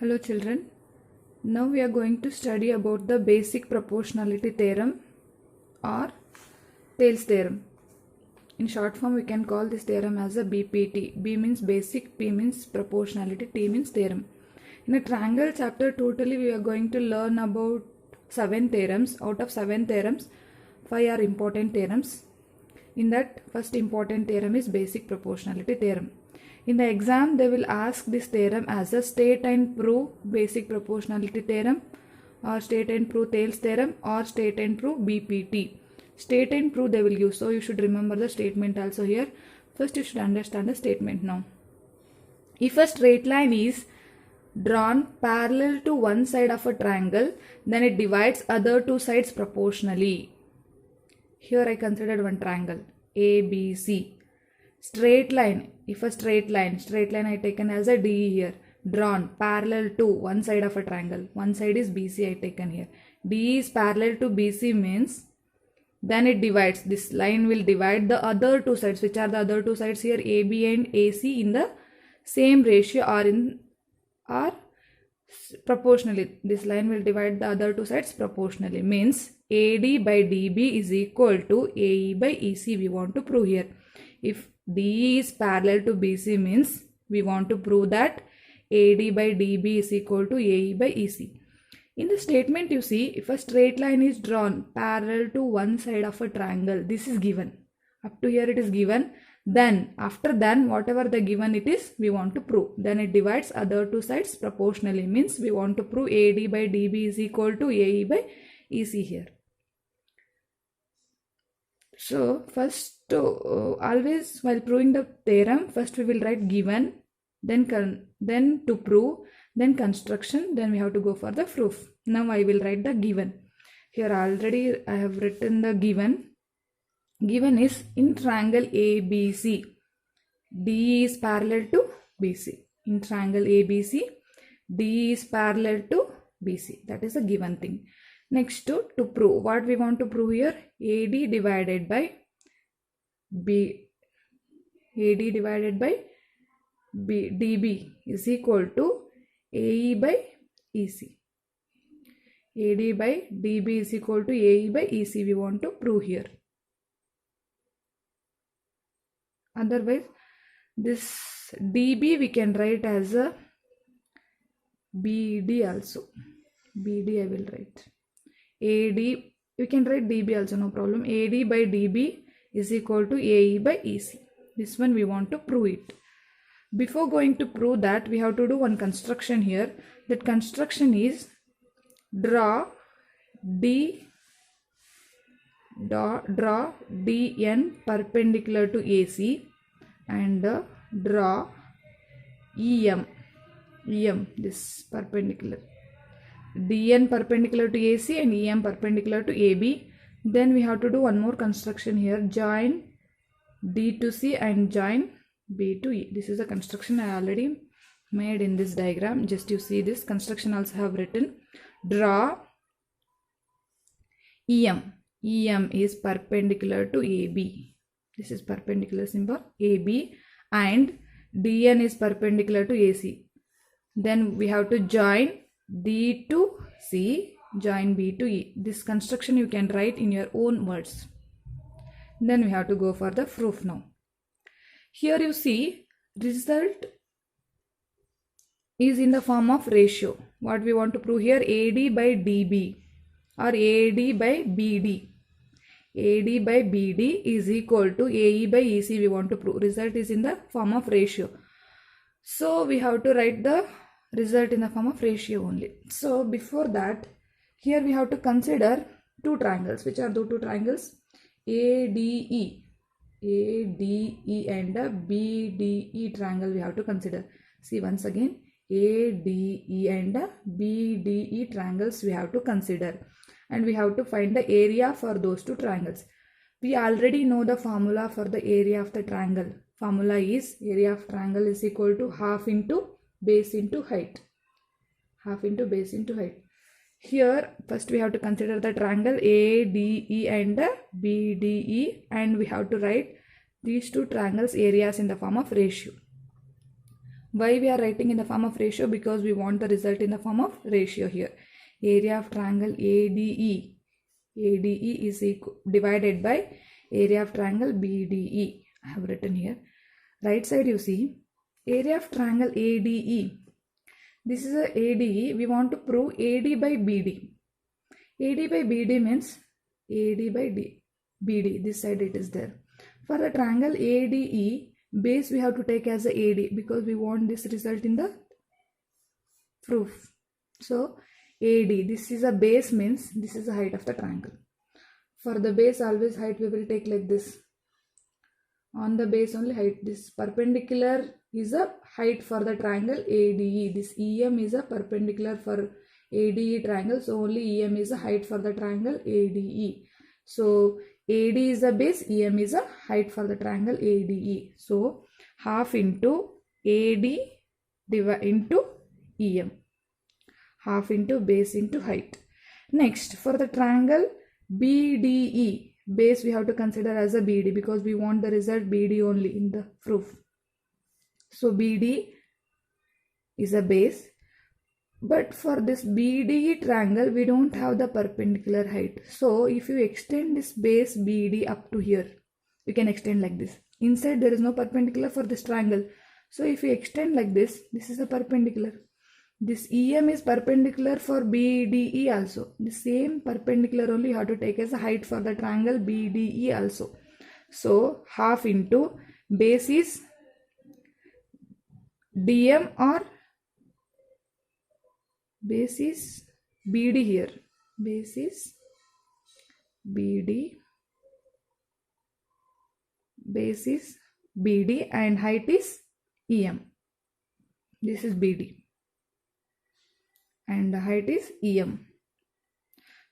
Hello children, now we are going to study about the basic proportionality theorem or Thales theorem. In short form we can call this theorem as a BPT. B means basic, P means proportionality, T means theorem. In a triangle chapter totally we are going to learn about 7 theorems. Out of 7 theorems, 5 are important theorems. In that first important theorem is basic proportionality theorem. In the exam, they will ask this theorem as a state and prove basic proportionality theorem or state and prove Thales theorem or state and prove BPT. State and prove they will use. So you should remember the statement also here. First you should understand the statement now. If a straight line is drawn parallel to one side of a triangle, then it divides other two sides proportionally. Here I considered one triangle ABC. Straight line, if a straight line I taken as a DE here, drawn parallel to one side of a triangle, one side is BC I taken here. DE is parallel to BC means then it divides, this line will divide the other two sides. Which are the other two sides here? AB and AC in the same ratio or proportionally. This line will divide the other two sides proportionally, means AD by DB is equal to AE by EC we want to prove here. If DE is parallel to BC means we want to prove that AD by DB is equal to AE by EC. In the statement you see, if a straight line is drawn parallel to one side of a triangle, this is given. Up to here it is given. Then after then whatever the given it is, we want to prove. Then it divides other two sides proportionally, means we want to prove AD by DB is equal to AE by EC here. So first always while proving the theorem, first we will write given, then to prove, then construction, then we have to go for the proof. Now I will write the given. Here already I have written the given. Given is in triangle ABC, DE is parallel to BC. In triangle ABC, DE is parallel to BC. That is a given thing. Next to prove, what we want to prove here? AD divided by DB is equal to AE by EC. AD by DB is equal to AE by EC we want to prove here. Otherwise this DB we can write as a BD also. BD I will write. AD, we can write DB also, no problem. AD by DB is equal to AE by EC. This one we want to prove it. Before going to prove that, we have to do one construction here. That construction is draw DN perpendicular to AC and draw EM this perpendicular. DN perpendicular to AC and EM perpendicular to AB. Then we have to do one more construction here. Join D to C and join B to E. This is a construction I already made in this diagram. Just you see this construction also have written. Draw EM. EM is perpendicular to AB. This is perpendicular symbol AB, and DN is perpendicular to AC. Then we have to join D to C, join B to E. This construction you can write in your own words. Then we have to go for the proof now. Here you see result is in the form of ratio. What we want to prove here? AD by DB or AD by BD. AD by BD is equal to AE by EC we want to prove. Result is in the form of ratio. So we have to write the result in the form of ratio only. So before that, here we have to consider two triangles. Which are the two triangles? ADE and a BDE triangle we have to consider. See once again, ADE and a BDE triangles we have to consider, and we have to find the area for those two triangles. We already know the formula for the area of the triangle. Formula is area of triangle is equal to half into base into height. Half into base into height. Here first we have to consider the triangle ADE and BDE, and we have to write these two triangles areas in the form of ratio. Why we are writing in the form of ratio? Because we want the result in the form of ratio here. Area of triangle ADE. ADE is divided by area of triangle BDE. I have written here. Right side you see area of triangle ADE. This is a ADE. We want to prove AD by BD. AD by BD means AD by BD. This side it is there. For the triangle ADE, base we have to take as a AD because we want this result in the proof. So AD, this is a base means this is the height of the triangle. For the base always height we will take like this. On the base only height. This perpendicular is a height for the triangle ADE. This EM is a perpendicular for ADE triangle. So only EM is a height for the triangle ADE. So AD is the base, EM is a height for the triangle ADE. So half into AD into EM. Half into base into height. Next, for the triangle BDE, base we have to consider as a BD because we want the result BD only in the proof. So BD is a base. But for this BDE triangle, we don't have the perpendicular height. So if you extend this base BD up to here, you can extend like this. Inside there is no perpendicular for this triangle. So if you extend like this, this is a perpendicular. This EM is perpendicular for BDE also. The same perpendicular only you have to take as a height for the triangle BDE also. So half into base is DM or base is BD here. Base is BD. Base is BD and height is EM. This is BD. And the height is EM.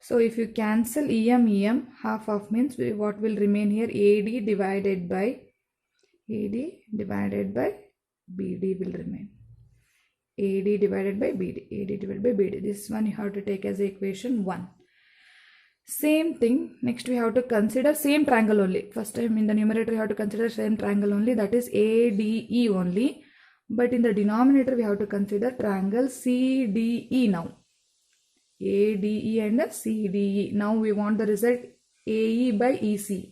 So if you cancel EM, half of means what will remain here? AD divided by BD will remain. AD divided by BD. AD divided by BD. This one you have to take as equation 1. Same thing. Next we have to consider same triangle only. First time in the numerator you have to consider same triangle only. That is ADE only. But in the denominator we have to consider triangle CDE now. ADE and CDE. Now we want the result AE by EC.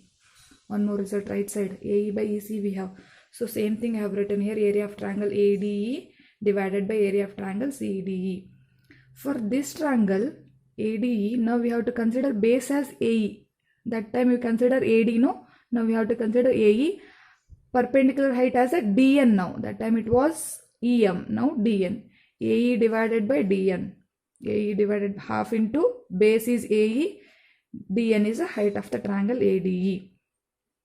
One more result right side. AE by EC we have. So same thing I have written here. Area of triangle ADE divided by area of triangle CDE. For this triangle ADE, now we have to consider base as AE. That time we consider AD, no? Now we have to consider AE. Perpendicular height as a DN now. That time it was EM, now DN. AE divided by DN. AE divided half into base is AE. DN is the height of the triangle ADE.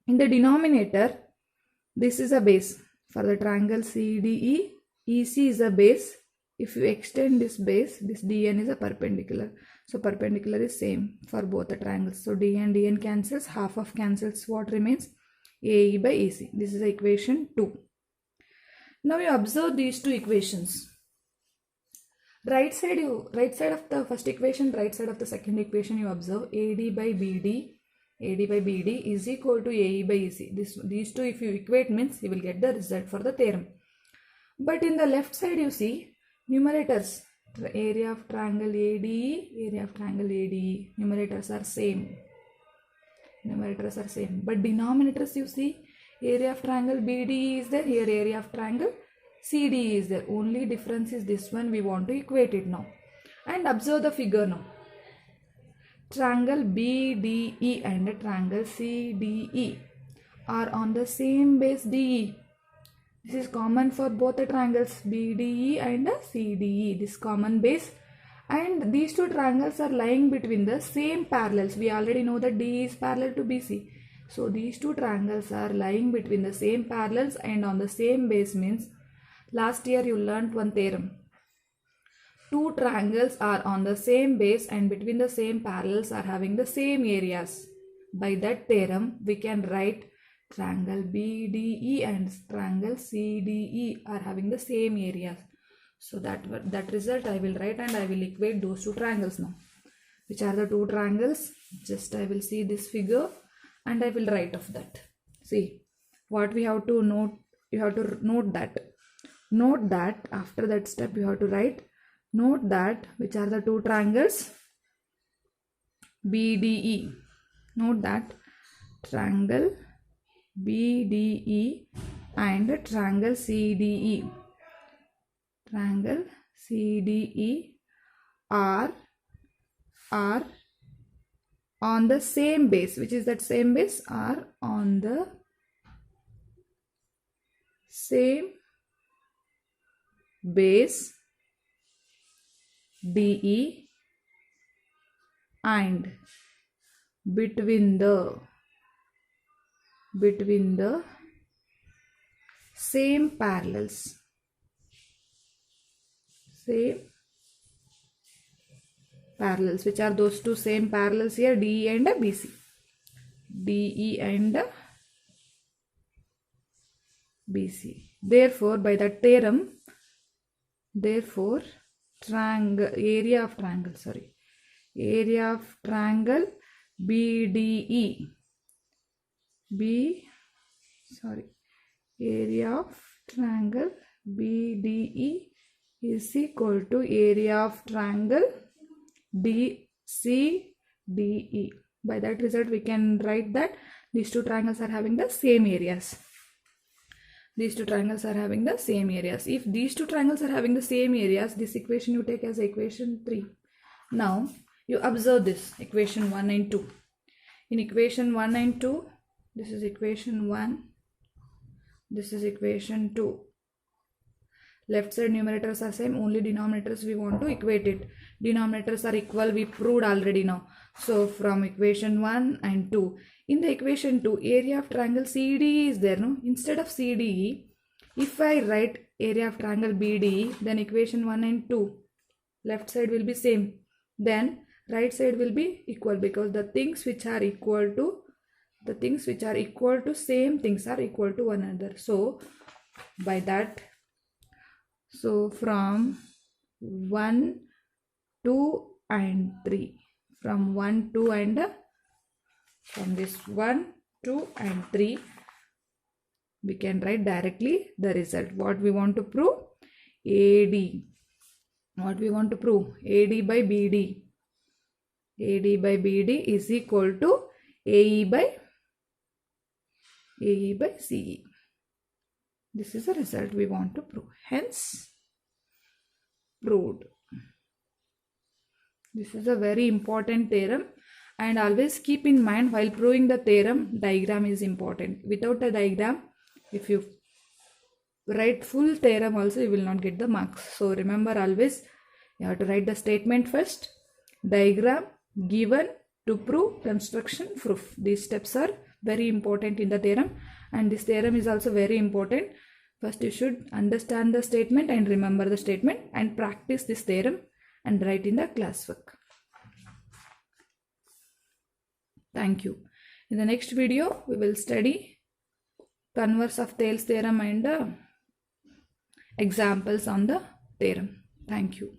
In the denominator, this is a base. For the triangle CDE, EC is a base. If you extend this base, this DN is a perpendicular. So perpendicular is same for both the triangles. So D and DN cancels. Half of cancels. What remains? AE by EC. This is equation 2. Now you observe these two equations. Right side of the first equation, right side of the second equation you observe AD by BD is equal to AE by EC. These two if you equate means you will get the result for the theorem. But in the left side you see numerators. Area of triangle ADE, area of triangle ADE. Numerators are same. But denominators you see area of triangle BDE is there. Here area of triangle CDE is there. Only difference is this one. We want to equate it now. And observe the figure now. Triangle BDE and triangle CDE are on the same base DE. This is common for both the triangles BDE and CDE. This common base. And these two triangles are lying between the same parallels. We already know that DE is parallel to BC. So these two triangles are lying between the same parallels and on the same base means last year you learnt one theorem. Two triangles are on the same base and between the same parallels are having the same areas. By that theorem we can write triangle BDE and triangle CDE are having the same areas. So that result I will write and I will equate those two triangles now. Which are the two triangles? Just I will see this figure and I will write of that. See what we have to note. You have to note that note that after that step you have to write, note that which are the two triangles BDE. Note that triangle BDE and triangle CDE. Triangle CDE are on the same base. Which is that same base? Are on the same base DE and between the same parallels. Same parallels. Which are those two same parallels here? DE and BC. DE and BC. Therefore, by that theorem, area of triangle BDE. Area of triangle BDE is equal to area of triangle DCDE. By that result, we can write that these two triangles are having the same areas. These two triangles are having the same areas. If these two triangles are having the same areas, this equation you take as equation 3. Now, you observe this equation 1 and 2. In equation 1 and 2, this is equation 1, this is equation 2. Left side numerators are same, only denominators we want to equate it. Denominators are equal, we proved already now. So from equation 1 and 2, in the equation 2, area of triangle CDE is there, no? Instead of CDE, if I write area of triangle BDE, then equation 1 and 2, left side will be same. Then right side will be equal, because the things which are equal to same things are equal to one another. So by that, so from 1, 2 and 3, from 1, 2 and from this 1, 2 and 3, we can write directly the result. What we want to prove? AD. What we want to prove? AD by BD. AD by BD is equal to AE by CE. This is the result we want to prove. Hence, proved. This is a very important theorem, and always keep in mind while proving the theorem, diagram is important. Without a diagram, if you write full theorem also, you will not get the marks. So remember, always you have to write the statement first, diagram, given, to prove, construction, proof. These steps are very important in the theorem, and this theorem is also very important. First you should understand the statement and remember the statement and practice this theorem and write in the classwork. Thank you. In the next video, we will study converse of Thales theorem and examples on the theorem. Thank you.